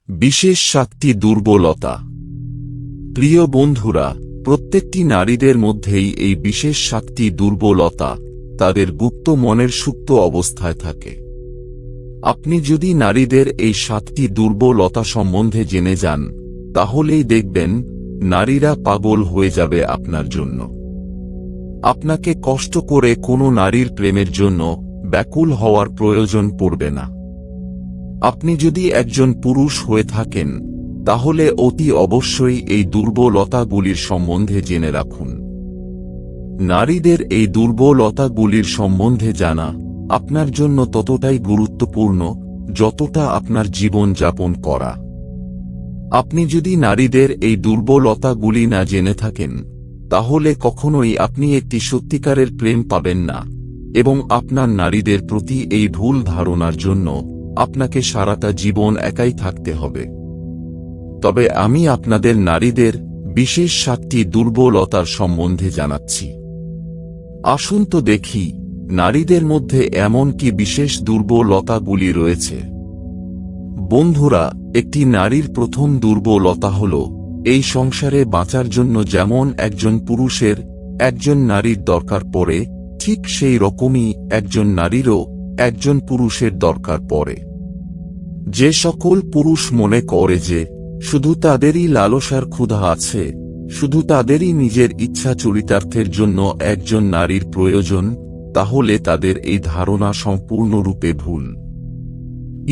বিশেষ 7টি দুর্বলতা। প্রিয় বন্ধুরা, প্রত্যেকটি নারীদের মধ্যেই এই বিশেষ 7টি দুর্বলতা তাদের গুপ্ত মনের সুপ্ত অবস্থায় থাকে। আপনি যদি নারীদের এই 7টি দুর্বলতা সম্বন্ধে জেনে যান, তাহলেই দেখবেন নারীরা পাগল হয়ে যাবে আপনার জন্য। আপনাকে কষ্ট করে কোনো নারীর প্রেমের জন্য ব্যাকুল হওয়ার প্রয়োজন পড়বে না। আপনি যদি একজন পুরুষ হয়ে থাকেন, তাহলে অতি অবশ্যই এই দুর্বলতাগুলির সম্বন্ধে জেনে রাখুন। নারীদের এই দুর্বলতাগুলির সম্বন্ধে জানা আপনার জন্য ততটাই গুরুত্বপূর্ণ যতটা আপনার জীবন যাপন করা। আপনি যদি নারীদের এই দুর্বলতাগুলি না জেনে থাকেন, তাহলে কখনোই আপনি একটি সত্যিকারের প্রেম পাবেন না, এবং আপনার নারীদের প্রতি এই ভুল ধারণার জন্য আপনাকে সারাটা জীবন একাই থাকতে হবে। তবে আমি আপনাদের নারীদের বিশেষ 7টি দুর্বলতার সম্বন্ধে জানাচ্ছি। আসুন তো দেখি নারীদের মধ্যে এমন কি বিশেষ দুর্বলতাগুলি রয়েছে। বন্ধুরা, একটি নারীর প্রথম দুর্বলতা হল, এই সংসারে বাঁচার জন্য যেমন একজন পুরুষের একজন নারীর দরকার পড়ে, ঠিক সেই রকমই একজন নারীরও একজন পুরুষের দরকার পড়ে। যে সকল পুরুষ মনে করে যে শুধু তাদেরই লালসার ক্ষুধা আছে, শুধু তাদেরই নিজের ইচ্ছা চরিতার্থের জন্য একজন নারীর প্রয়োজন, তাহলে তাদের এই ধারণা সম্পূর্ণরূপে ভুল।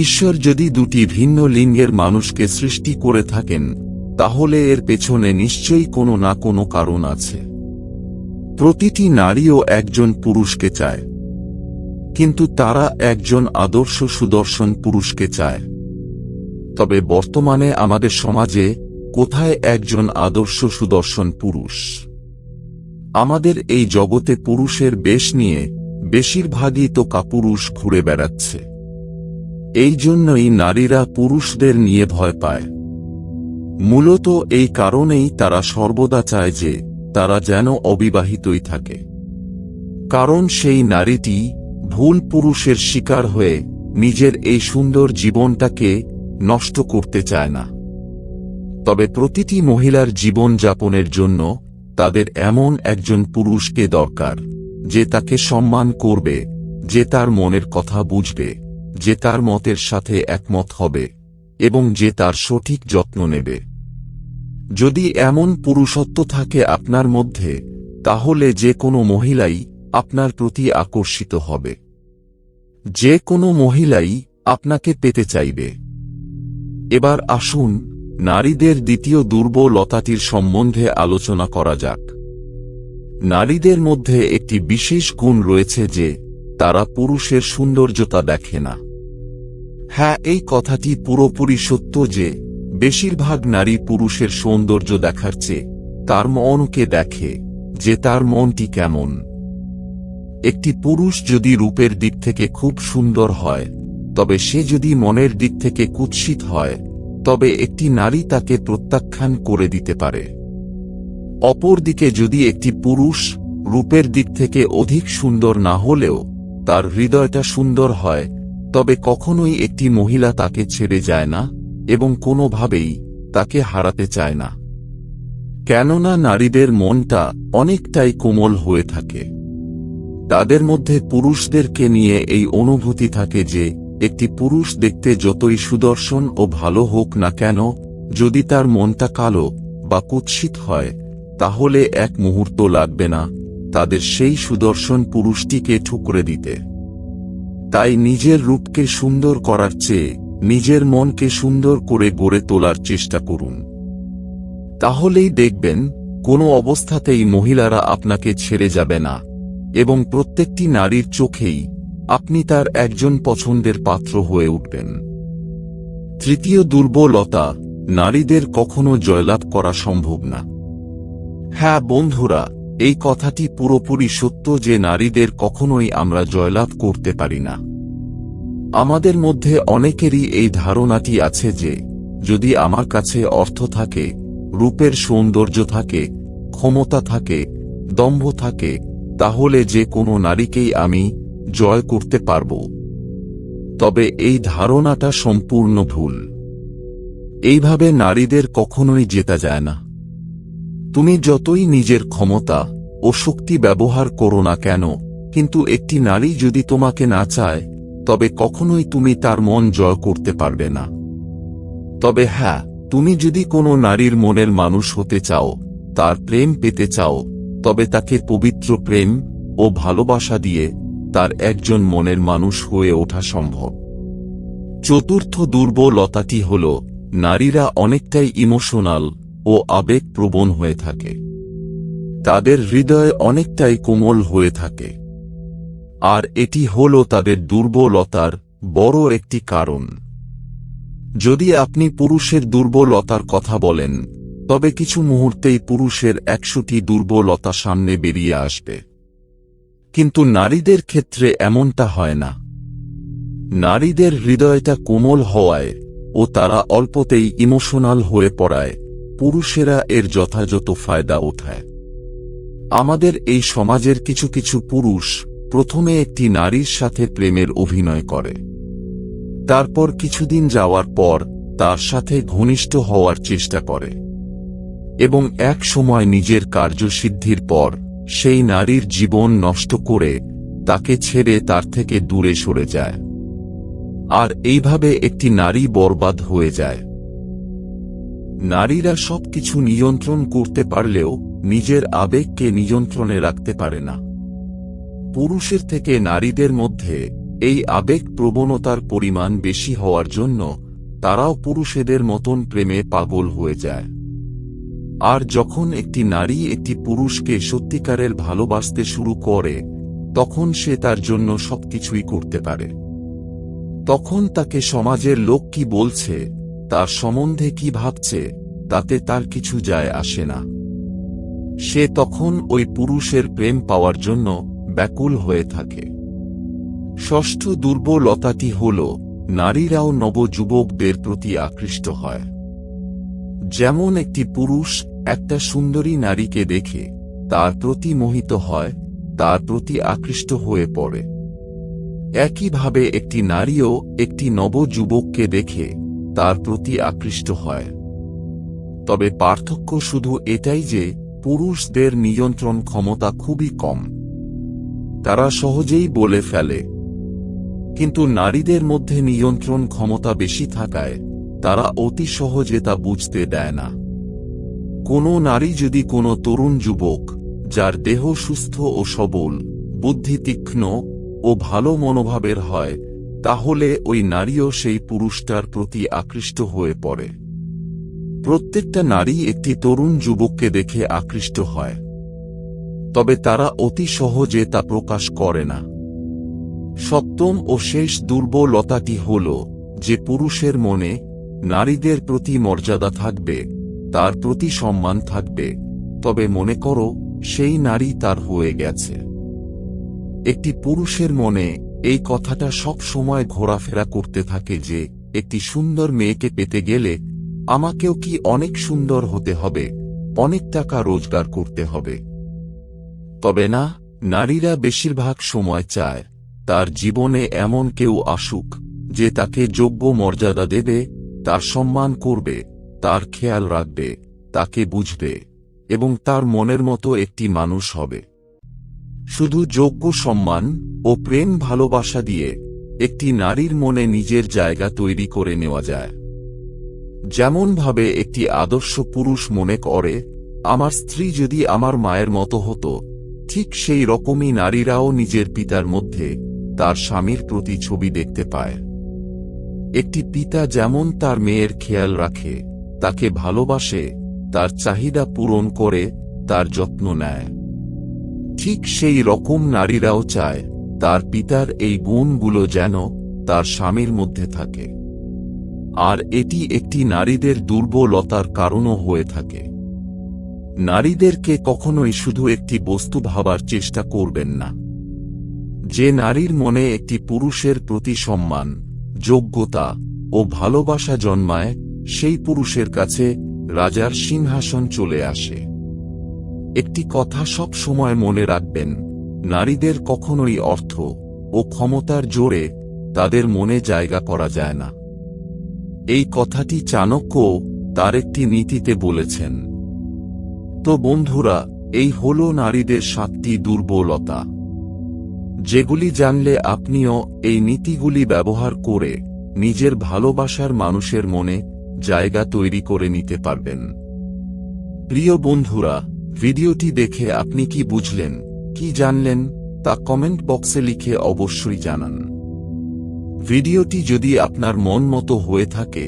ঈশ্বর যদি দুটি ভিন্ন লিঙ্গের মানুষকে সৃষ্টি করে থাকেন, তাহলে এর পেছনে নিশ্চয়ই কোনো না কোনো কারণ আছে। প্রতিটি নারীও একজন পুরুষকে চায়, কিন্তু তারা একজন আদর্শ সুদর্শন পুরুষকে চায়। তবে বর্তমানে আমাদের সমাজে কোথায় একজন আদর্শ সুদর্শন পুরুষ? আমাদের এই জগতে পুরুষের বেশ নিয়ে বেশিরভাগই তো কাপুরুষ ঘুরে বেড়াচ্ছে। এই জন্যই নারীরা পুরুষদের নিয়ে ভয় পায়। মূলত এই কারণেই তারা সর্বদা চায় যে তারা যেন অবিবাহিতই থাকে, কারণ সেই নারীটি ভুল পুরুষের শিকার হয়ে নিজের এই সুন্দর জীবনটাকে নষ্ট করতে চায় না। তবে প্রতিটি মহিলার জীবন যাপনের জন্য তাদের এমন একজন পুরুষকে দরকার, যে তাকে সম্মান করবে, যে তার মনের কথা বুঝবে, যে তার মতের সাথে একমত হবে, এবং যে তার সঠিক যত্ন নেবে। যদি এমন পুরুষত্ব থাকে আপনার মধ্যে, তাহলে যে কোনো মহিলাই আপনার প্রতি আকর্ষিত হবে। যে কোনো মহিলাই আপনাকে পেতে চাইবে। এবার আসুন নারীদের দ্বিতীয় দুর্বলতাটির সম্বন্ধে আলোচনা করা যাক। নারীদের মধ্যে একটি বিশেষ গুণ রয়েছে যে তারা পুরুষের সৌন্দর্যতা দেখে না। হ্যাঁ, এই কথাটি পুরোপুরি সত্য যে বেশিরভাগ নারী পুরুষের সৌন্দর্য দেখার চেয়ে তার মনকে দেখে, যে তার মনটি কেমন। একটি পুরুষ যদি রূপের দিক থেকে খুব সুন্দর হয়, তবে সে যদি মনের দিক থেকে কুৎসিত হয়, তবে একটি নারী তাকে প্রত্যাখ্যান করে দিতে পারে। অপরদিকে যদি একটি পুরুষ রূপের দিক থেকে অধিক সুন্দর না হলেও তার হৃদয়টা সুন্দর হয়, তবে কখনোই একটি মহিলা তাকে ছেড়ে যায় না এবং কোনোভাবেই তাকে হারাতে চায় না। কেননা নারীদের মনটা অনেকটাই কোমল হয়ে থাকে। তাদের মধ্যে পুরুষদেরকে নিয়ে এই অনুভূতি থাকে যে একটি পুরুষ দেখতে যতই সুদর্শন ও ভালো হোক না কেন, যদি তার মনটা কালো বা কুৎসিত হয়, তাহলে এক মুহূর্ত লাগবে না তাদের সেই সুদর্শন পুরুষটিকে ঠুকরে দিতে। তাই নিজের রূপকে সুন্দর করার চেয়ে নিজের মনকে সুন্দর করে গড়ে তোলার চেষ্টা করুন। তাহলেই দেখবেন কোনো অবস্থাতেই মহিলারা আপনাকে ছেড়ে যাবে না, এবং প্রত্যেকটি নারীর চোখেই আপনি তার একজন পছন্দের পাত্র হয়ে উঠবেন। তৃতীয় দুর্বলতা, নারীদের কখনো জয়লাভ করা সম্ভব না। হ্যাঁ বন্ধুরা, এই কথাটি পুরোপুরি সত্য যে নারীদের কখনোই আমরা জয়লাভ করতে পারি না। আমাদের মধ্যে অনেকেরই এই ধারণাটি আছে যে যদি আমার কাছে অর্থ থাকে, রূপের সৌন্দর্য থাকে, ক্ষমতা থাকে, দম্ভ থাকে, তাহলে যে কোনো নারীকেই আমি জয় করতে পারব। তবে এই ধারণাটা সম্পূর্ণ ভুল। এইভাবে নারীদের কখনোই জেতা যায় না। তুমি যতই নিজের ক্ষমতা ও শক্তি ব্যবহার করো না কেন, কিন্তু একটি নারী যদি তোমাকে না চায়, তবে কখনোই তুমি তার মন জয় করতে পারবে না। তবে হ্যাঁ, তুমি যদি কোনো নারীর মনের মানুষ হতে চাও, তার প্রেম পেতে চাও, তবে তাকে পবিত্র প্রেম ও ভালোবাসা দিয়ে তার একজন মনের মানুষ হয়ে ওঠা সম্ভব। চতুর্থ দুর্বলতাটি হল নারীরা অনেকটাই ইমোশনাল ও আবেগপ্রবণ হয়ে থাকে। তাদের হৃদয় অনেকটাই কোমল হয়ে থাকে, আর এটি হল তাদের দুর্বলতার বড় একটি কারণ। যদি আপনি পুরুষের দুর্বলতার কথা বলেন, তবে কিছু মুহূর্তেই পুরুষের 100টি দুর্বলতা সামনে বেরিয়ে আসবে। কিন্তু নারীদের ক্ষেত্রে এমনটা হয় না। নারীদের হৃদয়টা কোমল হওয়ায় ও তারা অল্পতেই ইমোশনাল হয়ে পড়ায় পুরুষেরা এর যথাযথ ফায়দা ওঠায়। আমাদের এই সমাজের কিছু কিছু পুরুষ প্রথমে একটি নারীর সাথে প্রেমের অভিনয় করে, তারপর কিছুদিন যাওয়ার পর তার সাথে ঘনিষ্ঠ হওয়ার চেষ্টা করে, এবং এক সময় নিজের কার্যসিদ্ধির পর সেই নারীর জীবন নষ্ট করে তাকে ছেড়ে তার থেকে দূরে সরে যায়। আর এইভাবে একটি নারী বরবাদ হয়ে যায়। নারীরা সবকিছু নিয়ন্ত্রণ করতে পারলেও নিজের আবেগকে নিয়ন্ত্রণে রাখতে পারে না। পুরুষের থেকে নারীদের মধ্যে এই আবেগ প্রবণতার পরিমাণ বেশি হওয়ার জন্য তারাও পুরুষেদের মতন প্রেমে পাগল হয়ে যায়। আর যখন একটি নারী একটি পুরুষকে সত্যিকারের ভালোবাসতে শুরু করে, তখন সে তার জন্য সবকিছুই করতে পারে। তখন তাকে সমাজের লোক কি বলছে, তার সম্বন্ধে কি ভাবছে, তাতে তার কিছু যায় আসে না। সে তখন ওই পুরুষের প্রেম পাওয়ার জন্য ব্যাকুল হয়ে থাকে। ষষ্ঠ দুর্বলতাটি হল নারীরাও নবযুবকদের প্রতি আকৃষ্ট হয়। যেমন একটি পুরুষ একটা সুন্দরী নারীকে দেখে তার প্রতি মোহিত হয়, তার প্রতি আকৃষ্ট হয়ে পড়ে, একইভাবে একটি নারীও একটি নবযুবককে দেখে তার প্রতি আকৃষ্ট হয়। তবে পার্থক্য শুধু এটাই যে পুরুষদের নিয়ন্ত্রণ ক্ষমতা খুবই কম, তারা সহজেই বলে ফেলে, কিন্তু নারীদের মধ্যে নিয়ন্ত্রণ ক্ষমতা বেশি থাকায় তারা অতি সহজে তা বুঝতে দেয় না। কোনো নারী যদি কোনো তরুণ যুবক যার দেহ সুস্থ ও সবল, বুদ্ধি তীক্ষ্ণ ও ভালো মনোভাবের হয়, তাহলে ওই নারীও সেই পুরুষটার প্রতি আকৃষ্ট হয়ে পড়ে। প্রত্যেকটা নারী একটি তরুণ যুবককে দেখে আকৃষ্ট হয়, তবে তারা অতি সহজে তা প্রকাশ করে না। সপ্তম ও শেষ দুর্বলতাটি হল যে পুরুষের মনে নারীদের প্রতি মর্যাদা থাকবে, তার প্রতি সম্মান থাকবে, তবে মনে করো সেই নারী তার হয়ে গেছে। একটি পুরুষের মনে এই কথাটা সব সময় ঘোরাফেরা করতে থাকে যে একটি সুন্দর মেয়েকে পেতে গেলে আমাকেও কি অনেক সুন্দর হতে হবে, অনেক টাকা রোজগার করতে হবে। তবে না, নারীরা বেশিরভাগ সময় চায় তার জীবনে এমন কেউ আসুক যে তাকে যোগ্য মর্যাদা দেবে, তার সম্মান করবে, তার খেয়াল রাখবে, তাকে বুঝবে এবং তার মনের মতো একটি মানুষ হবে। শুধু যোগ্য সম্মান ও প্রেম ভালোবাসা দিয়ে একটি নারীর মনে নিজের জায়গা তৈরি করে নেওয়া যায়। যেমনভাবে একটি আদর্শ পুরুষ মনে করে, আমার স্ত্রী যদি আমার মায়ের মতো হতো, ঠিক সেই রকমই নারীরাও নিজের পিতার মধ্যে তার স্বামীর প্রতি ছবি দেখতে পায়। একটি পিতা যেমন তার মেয়ের খেয়াল রাখে, তাকে ভালোবাসে, তার চাহিদা পূরণ করে, তার যত্ন নেয়, ঠিক সেই রকম নারীরাও চায় তার পিতার এই গুণগুলো যেন তার স্বামীর মধ্যে থাকে। আর এটি একটি নারীদের দুর্বলতার কারণও হয়ে থাকে। নারীদেরকে কখনোই শুধু একটি বস্তু ভাবার চেষ্টা করবেন না। যে নারীর মনে একটি পুরুষের প্রতি সম্মান, যোগ্যতা ও ভালোবাসা জন্মায়, সেই পুরুষের কাছে রাজার সিংহাসন চলে আসে। একটি কথা সব সময় মনে রাখবেন, নারীদের কখনোই অর্থ ও ক্ষমতার জোরে তাদের মনে জায়গা করা যায় না। এই কথাটি চাণক্য তার একটি নীতিতে বলেছেন। তো বন্ধুরা, এই হলো নারীদের 7টি দুর্বলতা, যেগুলি জানলে আপনিও এই নীতিগুলি ব্যবহার করে নিজের ভালোবাসার মানুষের মনে জায়গা তৈরি করে নিতে পারবেন। প্রিয় বন্ধুরা, ভিডিওটি দেখে আপনি কি বুঝলেন, কি জানলেন, তা কমেন্ট বক্সে লিখে অবশ্যই জানান। ভিডিওটি যদি আপনার মন মতো হয়ে থাকে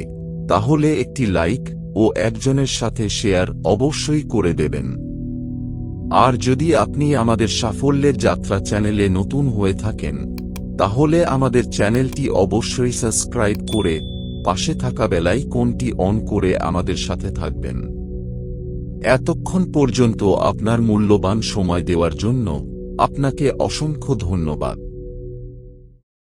তাহলে একটি লাইক ও একজনের সাথে শেয়ার অবশ্যই করে দেবেন। আর যদি আপনি আমাদের সাফল্যের যাত্রা চ্যানেলে নতুন হয়ে থাকেন তাহলে আমাদের চ্যানেলটি অবশ্যই সাবস্ক্রাইব করে পাশে থাকা বেল আইকনটি অন করে আমাদের সাথে থাকবেন। এতক্ষণ পর্যন্ত আপনার মূল্যবান সময় দেওয়ার জন্য আপনাকে অসংখ্য ধন্যবাদ।